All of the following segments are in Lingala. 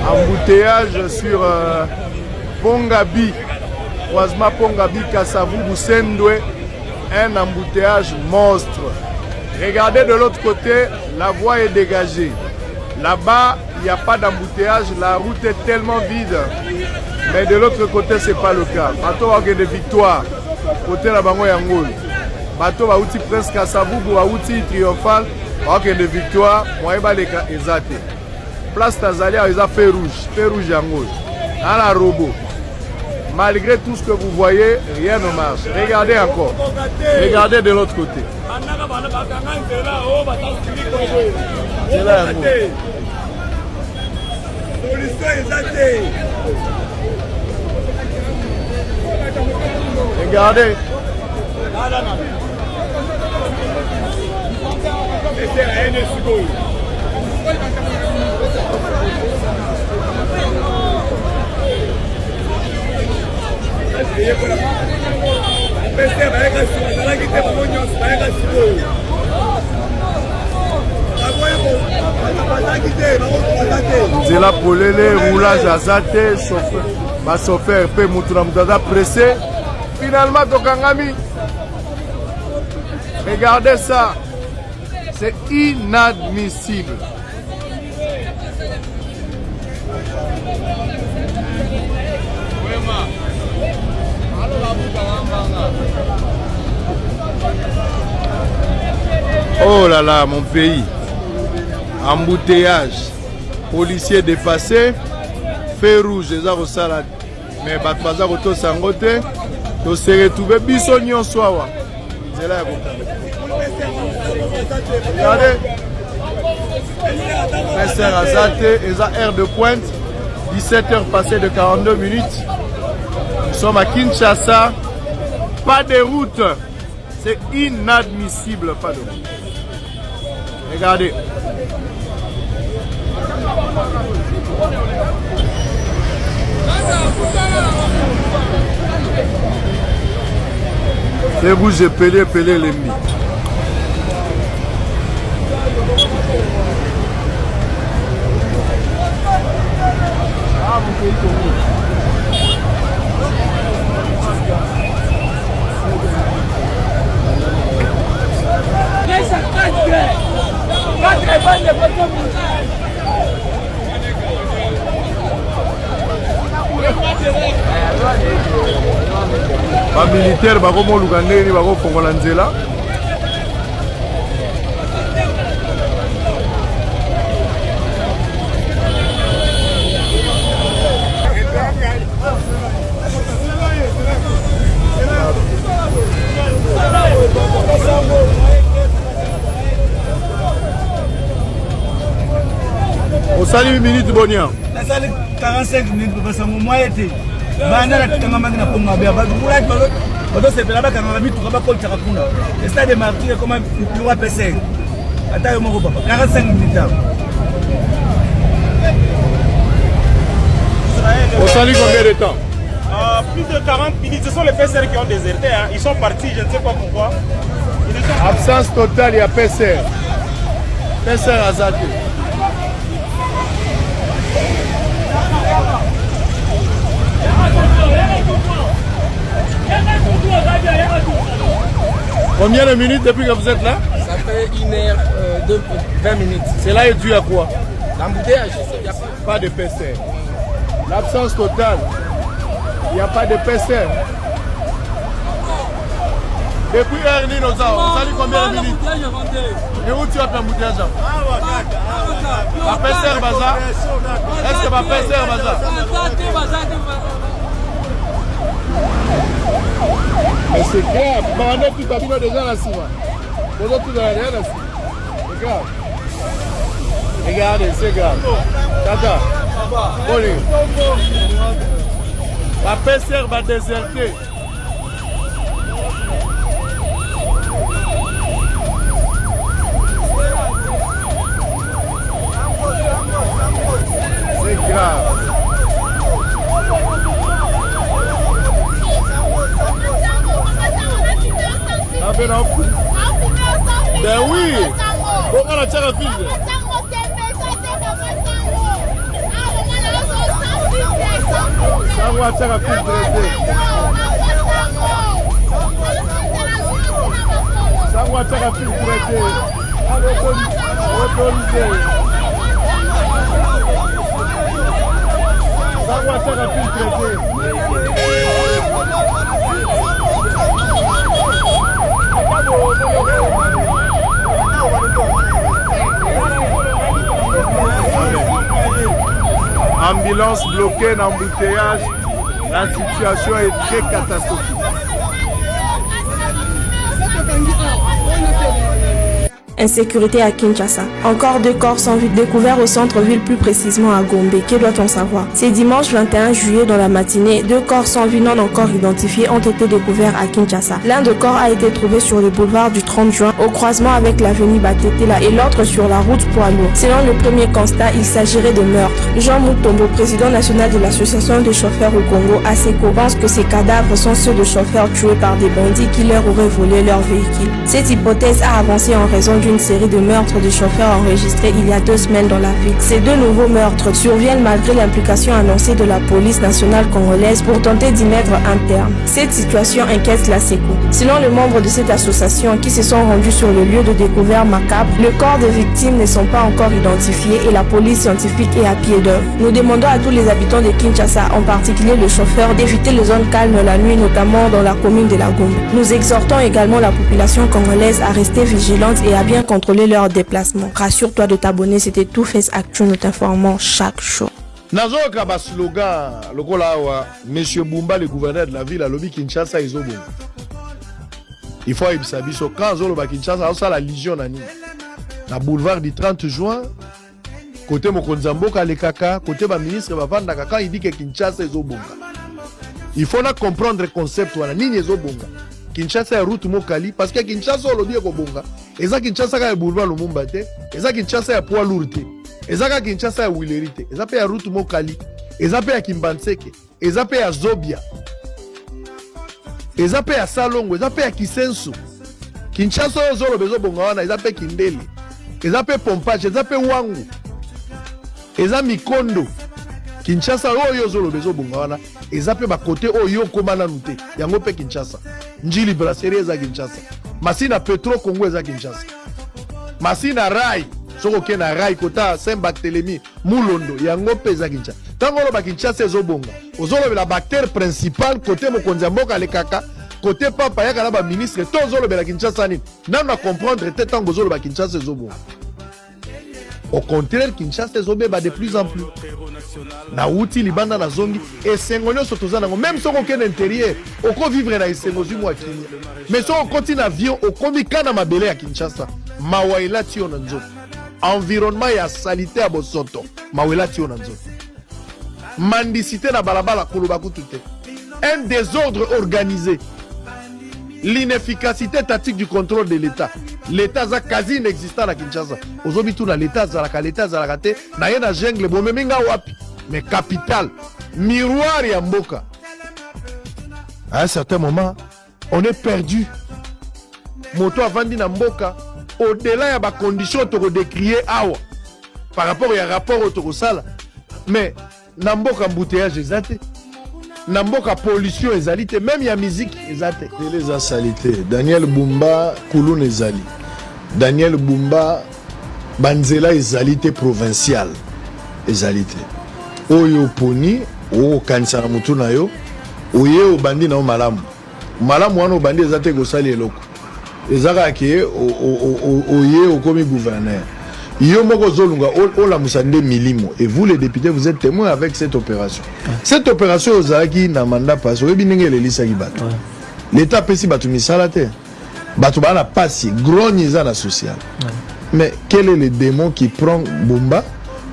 embouteillage sur Pongabi, croisement Pongabi, Kassavou, Boussendoué, un embouteillage monstre. Regardez de l'autre côté, la voie est dégagée. Là-bas, il n'y a pas d'embouteillage, la route est tellement vide. Mais de l'autre côté, ce n'est pas le cas. Bateau va gagner des victoires. Côté la bango yangoul. Bateau va outil Prince Kassavou, va outil triomphal, va gagner des victoires. Moi, il les cas exacts. Place Tazalia, ils ont fait rouge yangoul. Dans la robot. Malgré tout ce que vous voyez, rien ne marche. Regardez encore. Regardez de l'autre côté. C'est là, regardez. Zela polele, roulage azate, chauffeur, pe moutouna pressé. Finalement, Tokangami. Regardez ça. C'est inadmissible. Oh là là, mon pays. Embouteillage. Policiers dépassés. Feu rouge, les salade. Mais Batmaza Roto Sangote. To se retrouver bisognon soir. C'est là. Regardez. Messer Azate, et ça heure de pointe. 17h passées de 42 minutes. Nous sommes à Kinshasa. Pas de route. C'est inadmissible, pas de route. Regardez. C'est rouge et pelé l'ennemi. Ba militaire bako mo lugande ni bako fongola nzela. Au salut minutes Bonia. La salle 45 minutes parce que moi était bana la tanga mangina ponga bia ba kula ba se pela ba kanga bitu ka ba ko tshaka kuna le stade de martyr comme plus wa PC ata yo moko papa 45 minutes. Au salut combien de temps? Plus de 40 minutes, ce sont les PCR qui ont déserté, hein. Ils sont partis, je ne sais pas pourquoi. Absence totale, il y a PCR. PCR Azate. Combien de minutes depuis que vous êtes là? Ça fait 1h20 minutes. C'est là et dû à quoi? L'embouteillage, il n'y a pas de PCR. L'absence totale, il n'y a pas de PCR. Depuis Ernie Noza, vous savez combien de minutes? Et où tu as fait l'embouteillage? Pas PCR Baza? Est-ce que pas PCR Baza? Mais c'est grave, on est tout à fait déjà là-dessus. Vous êtes tout derrière là-dessus. C'est grave. Regardez, c'est grave. Tata, Oli. La PCR va déserter. C'est grave. Ben oui, on a la fille. ataka filtre sango ataka filtre te autorisé sango ataka filtre te ambulance bloquée dans l'embouteillage, la situation est très catastrophique. Insécurité à Kinshasa. Encore 2 corps sans vie découverts au centre-ville, plus précisément à Gombe. Que doit-on savoir? C'est dimanche 21 juillet dans la matinée, 2 corps sans vie non encore identifiés ont été découverts à Kinshasa. L'un des corps a été trouvé sur le boulevard du 30 juin au croisement avec l'avenue Batetela et l'autre sur la route Poids Lourd. Selon le premier constat, il s'agirait de meurtre. Jean Moutombo, président national de l'association des chauffeurs au Congo, ASECO, pense que ces cadavres sont ceux de chauffeurs tués par des bandits qui leur auraient volé leur véhicule. Cette hypothèse a avancé en raison d'une série de meurtres de chauffeurs enregistrés il y a 2 semaines dans la ville. Ces 2 nouveaux meurtres surviennent malgré l'implication annoncée de la police nationale congolaise pour tenter d'y mettre un terme. Cette situation inquiète l'ASECO. Selon les membres de cette association qui se sont rendus sur le lieu de découverte macabre, le corps des victimes ne sont pas encore identifiés et la police scientifique est à pied d'œuvre. Nous demandons à tous les habitants de Kinshasa, en particulier les chauffeurs, d'éviter les zones calmes la nuit, notamment dans la commune de la Gombe. Nous exhortons également la population congolaise à rester vigilante et à bien contrôler leurs déplacements. Rassure-toi de t'abonner, c'était tout Face Actu, nous t'informons chaque jour. Nazoka ba slogan lokola wa Monsieur Bumba, le gouverneur de la ville, à Lobi Kinshasa Izobon. Il faut ebisa biso quand zolo ba Kinshasa ça la Légion nani. Na boulevard du 30 juin, côté Mokonzamboka le kaka, côté ba ministre ba vanda kaka, il dit que Kinshasa Izobonga. Il faut na comprendre le concept wana nini Izobonga. Kinshasa ya route Mokali parce que Kinshasa olobi ko bonga. Eza Kinshasa ka boulevard Lumumba te, eza Kinshasa ya Poids Lourd te. Eza ka Kinshasa ya Wileri te, eza pe ya route Mokali, eza pe ya Kimbanseke, eza pe ya Zobia. Eza pe ya Salongo, eza pe ya Kisensu. Kinshasa ozolo bezo bonga wana eza pe Kindele. Eza pe Pompage, eza pe Wangu. Eza Mikondo. Kinshasa oyo ozolo bezo bonga wana eza pe ba côté oyo komana nute. Yango pe Kinshasa. Njili brasserie eza Kinshasa. Masina Petro Congo eza Kinshasa. Masina Rai, soko ke na Rai kota Saint-Barthélemy, Mulondo, yango pe eza Kinshasa. Tango lo ba Kinshasa ezobonga. Ozolo la bactère principal côté Mokonzamboka le kaka, côté papa yaka na ba ministre to ozolo la Kinshasa ni. Nan na comprendre te tango ozolo ba Kinshasa ezobonga. Au contraire, Kinshasa ezobeba de plus en plus. Na uti libanda na zongi esengo nyonso tozana même soko ke na intérieur oko vivre na esengo zu mwa Kenya. Mais soko continue avion okomi kana mabele ya Kinshasa. Mawaila tio na nzoto. Environnement ya salité ya bosoto. Mawaila tio na nzoto. Mandicité na balabala koloba kutute. Un désordre organisé. L'inefficacité tactique du contrôle de l'État. L'État est quasi inexistant à Kinshasa. Aujourd'hui, tout l'État est raté. Na yena jungle, bon, mais wapi. Mais capitale, miroir et mboka. À un certain moment, on est perdu. Moto avandi na mboka. Au-delà de la condition de décrier awa. Par rapport au rapport au sala. Mais, na mboka embouteillage exact. Namboka pollution ezalite même ya musique ezate les a salité Daniel Bumba Kouloun ezali Daniel Bumba Banzela ezalite provincial ezalite oyo poni o kanisa na mutu na yo oye obandi na malamu malamu wana obandi ezate ko sali eloko ezaka ke oye okomi gouverneur yo moko zolunga ola musande milimo et vous les députés vous êtes témoins avec cette opération. Cette opération ozaki na mandat passe oyebi ndenge elelisa ki bato. L'état pesi bato misala te. Bato bana pasi grogne za na social. Mais quel est le démon qui prend Bumba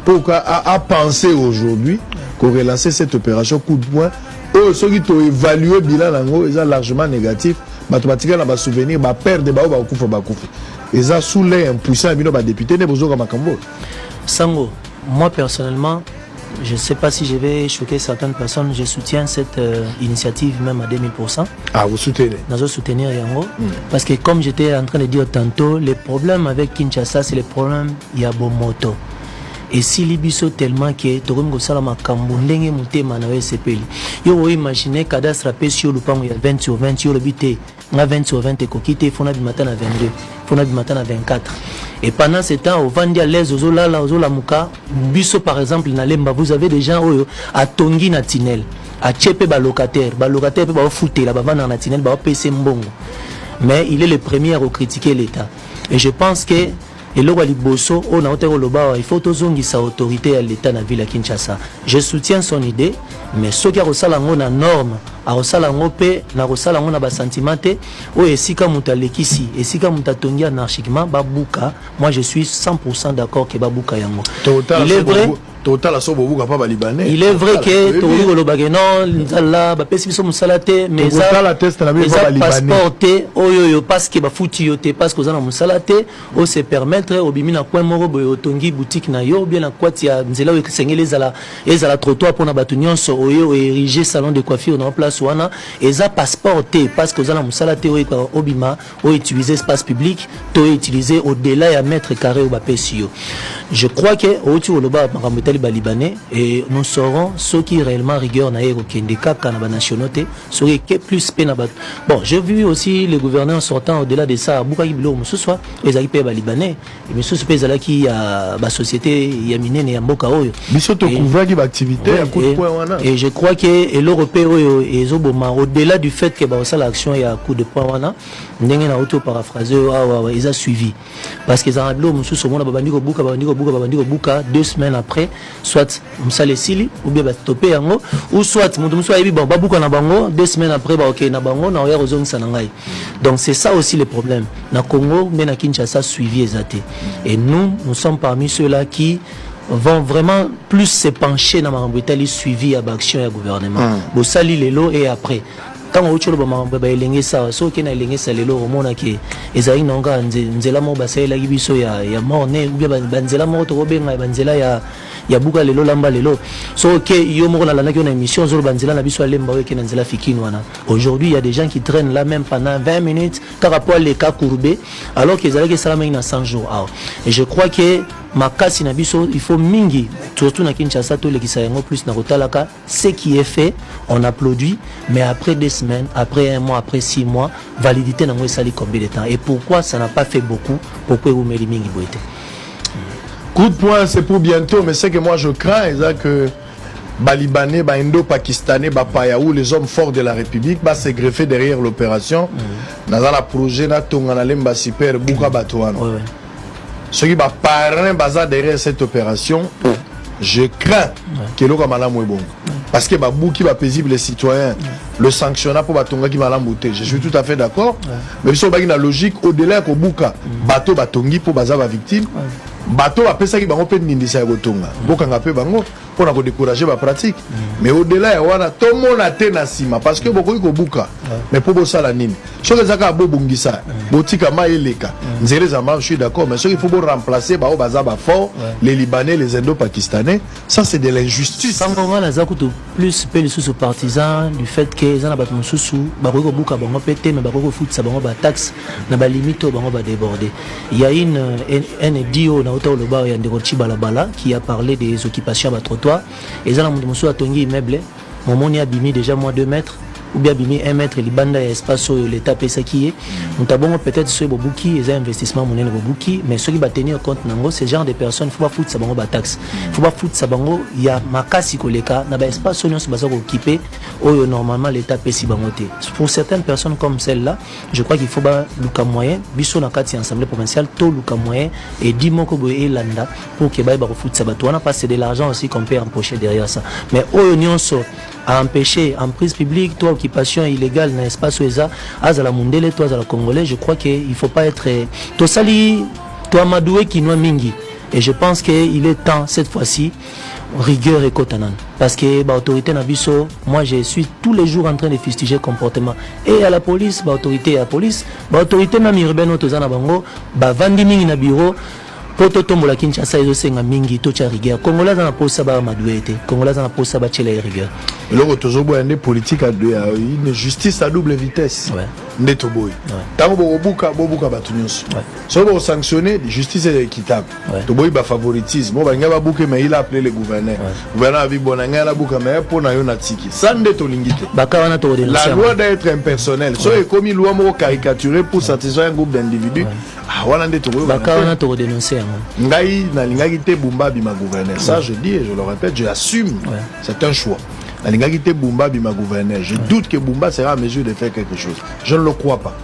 pour à penser aujourd'hui qu'on relancer cette opération coup de poing ceux qui ont évalué bilan nango est largement négatif. Bato batika na ba souvenir ba perdre ba kufa ba kufa. Et ça sous les impuissants députés ne besoin comme Makambo. Sango, moi personnellement, je ne sais pas si je vais choquer certaines personnes, je soutiens cette initiative même à 2000%. Ah, vous soutenez? Nous soutenir Yango. Parce que comme j'étais en train de dire tantôt, le problème avec Kinshasa, c'est le problème Yabomoto. et si libiso tellement que tokomi kosala makambo ndenge motema na yo sepeli yo imaginer cadastre apesi yo lupango ya 20 sur 20 yo lobi te nga 20 sur 20 ekoki te fona bimata na 22 fona bimata na 24 et pendant ce temps ovandi à l'aise ozolala ozolamuka biso par exemple na lemba vous avez des gens oyo atongi na tinel atchepe balocataire pe baofutela bavanda na tinel baopese mbongo mais il est le premier à critiquer l'État et je pense que et le Waliboso, on a il faut sa autorité à l'État na ville à Kinshasa. Je soutiens son idée, mais ce qui a resalango na norme, a resalango pe na resalango na ba sentimenté, o esika muta lekisi, esika muta tongi anarchiquement babuka. Moi je suis 100% d'accord que babuka yango. Il est vrai. Il est vrai que Togo Lobageno, Nzala, Bapesibiso Moussalate, mais ça passeporté, Oyo, parce que Bafuti yote, parce que Zana Moussalate, o se permettre, au Bimina Point Moro, Boyotongi, boutique Nayo, bien la Quatia, Nzela, les ala trottoir pour Nabatunion, Oyo, érigé salon de coiffure dans place Wana, et ça passeporté, parce que Zana Moussalate, Obima, o utilisé espace public, to utilisé au-delà à mètre carré au Bapesio. Je crois que, au Loba, Libanais et nous saurons ceux qui réellement rigueur na ero kende kaka na ba nationalité ceux qui plus pena ba. Bon, j'ai vu aussi les gouverneurs sortant au-delà de ça buka ibilo mususwa ezali pe ba libanais et mususu pe ezala ki ya ba société ya minene ya mboka oyo biso to couvrir ki ba activité à coup de poing wana et je crois que l'européen oyo ezoboma au-delà du fait que ba ça l'action ya coup de poing wana ndenge na auto paraphraser wa ils a suivi parce que za bilo mususu mona ba bandiko buka 2 semaines après soit Moussale Sili ou bien stopper yango ou soit Moussa Ebi bon babuka na bango 2 semaines après ba OK na bango na oya ozong sanangai. Donc c'est ça aussi le problème. Na Congo mais na Kinshasa suivi ezate. Et nous sommes parmi ceux-là qui vont vraiment plus se pencher dans ma suivi à l'action du gouvernement. Bosali lelo et après quand on tue le bama elenge ça so ke na elenge ça lelo omona ke ezali nonga nzela mo basela gibiso ya morne ou bien banzela mo to benga banzela ya buka lelo lamba lelo so ke yo mo na lana ke na émission zo banzela na biso alemba we ke na nzela fikinwana. Aujourd'hui il y a des gens qui traînent là même pendant 20 minutes par rapport les cas courbés alors qu'ils allaient que ça même dans 100 jours. Et je crois que makasi na biso il faut mingi surtout na Kinshasa to le kisayango plus na kotalaka ce qui est fait on applaudit mais après 2 semaines après 1 mois après 6 mois validité na moi sali combien de temps et pourquoi ça n'a pas fait beaucoup pourquoi vous meli mingi boite. Coup de poing c'est pour bientôt mais c'est que moi je crains que Balibanais, Indo-Pakistanais, Payaou, les hommes forts de la République, se greffer derrière l'opération. Dans la projet, on a lemba super Bouka Batouane. Ceux qui parrain derrière cette opération, je crains que l'on a bon. Parce que Bouki va paisible les citoyens, le sanctionnat pour Batonga qui va l'embouter. Je suis tout à fait d'accord. Mais si on a une logique, au-delà de Bouka, bateau Batongi pour Baza va victime. Bateau après ça qui va open n'indisa gotonga boka ngape bango pour na décourager ba pratique mais au-delà ya wana tout le monde a tenasima parce que beaucoup ko buka mais pour ça la nini so que zaka bobungisa botika maeleka nzere za je suis d'accord mais il faut remplacer ba baza ba fort les Libanais les Indo-Pakistanais ça c'est de l'injustice sans vraiment la zakuto plus pe les sous partisans du fait que ils en a bat mususu ba ko buka bango pété mais ba ko foot ça bango ba taxe na ba limite bango ba déborder il y a une dio le bar et Anderochi Balabala qui a parlé des occupations à trottoir et ça a tongi immeuble mon a bimi déjà moins 2 mètres ou bien bimi 1 mètre les bandes espace sur l'état pesa qui est nous avons peut-être ce bobuki et investissement monnaie bobuki mais ceux qui va tenir compte nango ce genre de personnes faut pas foutre ça bango ba taxe faut pas foutre ça bango il y a makasi koleka na ba espace sur nous baza occupé ou normalement l'état pesi bangoté pour certaines personnes comme celle-là je crois qu'il faut ba luka moyen biso na kati assemblée provinciale to luka moyen et dimoko boye landa pour que ba foutre ça bato on a passé de l'argent aussi qu'on peut empocher derrière ça mais au nyonso à empêcher en prise publique toi occupation illégale dans l'espace OESA azala mundele toi azala congolais je crois que il faut pas être to sali toi madoué qui noa mingi et je pense que il est temps cette fois-ci rigueur et kotanan parce que ba autorité na biso moi je suis tous les jours en train de fustiger comportement et à la police ba autorité à la police ba autorité na miribeno tozana bango ba vandi mingi na bureau poto tombola Kinshasa ezo senga mingi to cha rigueur congolais na posa ba madoué te congolais na posa ba chela rigueur le tozobo une politique à une justice à double vitesse. Neto boy. Tant bobuka batunyos. So bo sanctionner, justice est équitable. To boy ba favoritisme. Mo ba ngaba buke mais il a appelé le gouverneur. Gouverneur a vu bonanga la buka mais pour na yo na tiki. Ça ndeto lingite. La loi doit être impersonnelle. So est comme loi mo caricaturé pour satisfaire un groupe d'individus. Ah voilà ndeto boy. Bakana to dénoncer. Ngai na lingaki te bumba bima gouverneur. Ça je dis et je le répète, je assume. C'est un choix. La Lingagité Bumba bima gouverneur. Je doute que Bumba sera en mesure de faire quelque chose. Je ne le crois pas.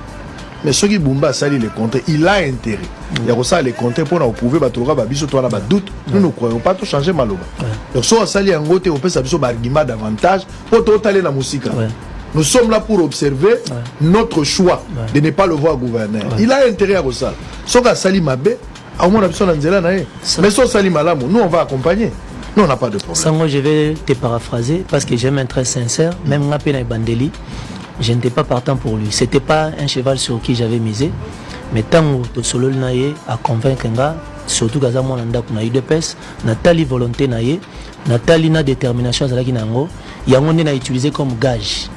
Mais ce qui Bumba sali les comptes, il a intérêt. Il y a ça les comptes pour nous prouver batouga babiso toi là doute. Nous ne croyons pas tout changer maloba. Donc soit sali en gote on peut s'abiso argument davantage pour tout aller la musique. Nous sommes là pour observer notre choix de ne pas le voir gouverneur. Il a intérêt à ça. Soit sali mabé, à mon abiso nanzela nae. Mais soit sali malamu, nous on va accompagner. Non, on n'a pas de problème. Sango, je vais te paraphraser parce que j'aime être très sincère. Même Ngapena Bandeli, je n'étais pas partant pour lui. C'était pas un cheval sur qui j'avais misé. Mais tant que solo naie à convaincre nga, surtout que mon anda kuna UDPS, Nathalie volonté naie, Nathalie na détermination zalaki nango, yango na utilisé comme gage.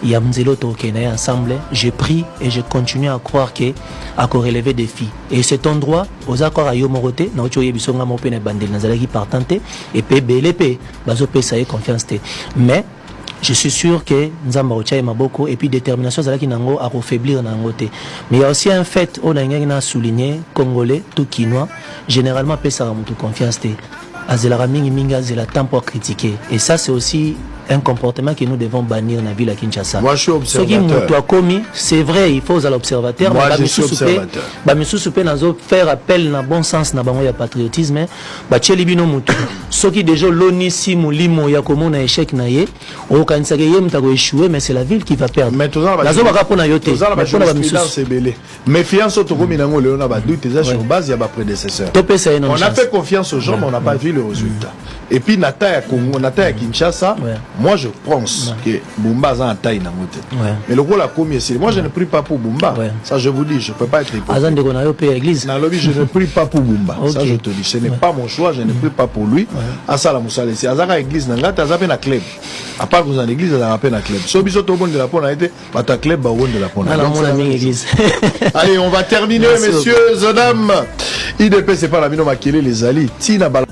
Yamzelo Tokene ensemble, j'ai pris et je continue à croire que à relever des défis. Et cet endroit, aux accords à Yomorote, na ocho yebisonga mopene bandel nazalaki partante et PBLP, bazo pesa y confiance te. Mais je suis sûr que Nzamba Ocha et Maboko et puis détermination zalaki nango à refaiblir nango te. Mais il y a aussi un fait on a souligné congolais tout quinois généralement pesa mutu confiance te. Azela mingi minga zela temps pour critiquer et ça c'est aussi un comportement que nous devons bannir dans la ville à Kinshasa. Moi, je suis observateur. C'est vrai, il faut à l'observateur. Moi, je suis observateur. Faire appel dans le bon sens, dans le patriotisme. Ce qui déjà l'oni si moulimo ya comme on a échec naie, au Kansake yem tago échoué, mais c'est la ville qui va perdre. Maintenant, la jurisprudence est belée. Méfiance au Togo Minango Léona Badou, sur base, il y a ma prédécesseur. On a fait confiance aux gens, mais on n'a pas vu le résultat. Et puis, Nata à Congo, Nata à Kinshasa. Moi, je pense que Bumba a un taille dans mon tête. Mais le rôle a commis ici. Moi, je ne prie pas pour Bumba. Ça, je vous dis, je ne peux pas être hypocrite. Dans le lobby, je ne prie pas pour Bumba. Ça, je te dis. Ce n'est pas mon choix, je ne prie pas pour lui. À ça, la moussa laissée. À ça, l'église, n'a pas un club. À part que vous en l'église, vous avez un club. Si vous êtes au bon de la pone, vous avez un club au bon de la pone. Allez, on va terminer, messieurs et dames. IDP, c'est pas la mino maquillée, les alliés. Tina Bala.